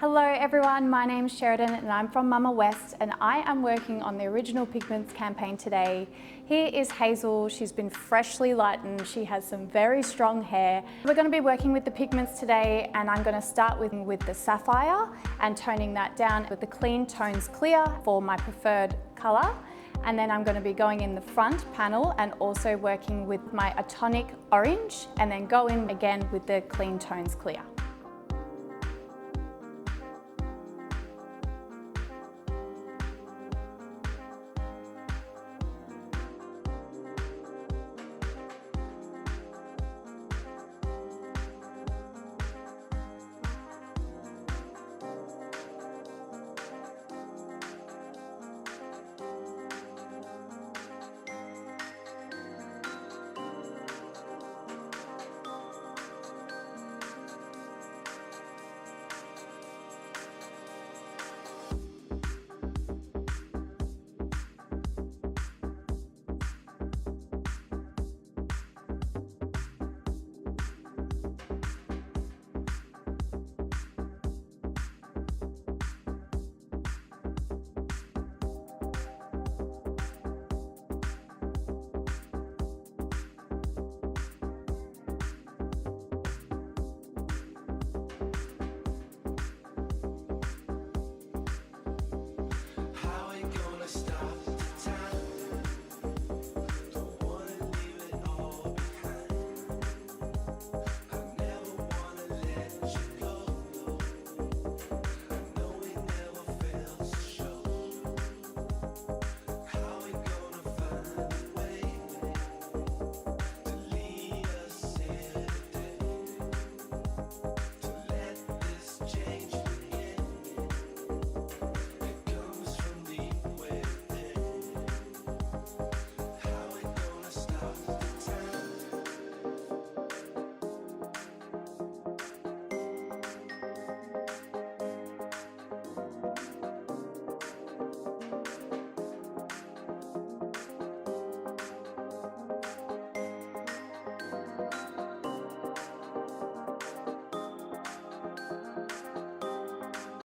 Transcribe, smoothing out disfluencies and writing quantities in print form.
Hello everyone, my name's Sheridan and I'm from Mama West and I am working on the Original Pigments campaign today. Here is Hazel, she's been freshly lightened, she has some very strong hair. We're going to be working with the pigments today and I'm going to start with the sapphire and toning that down with the Clean Tones Clear for my preferred colour. And then I'm going to be going in the front panel and also working with my Atonic Orange and then go in again with the Clean Tones Clear.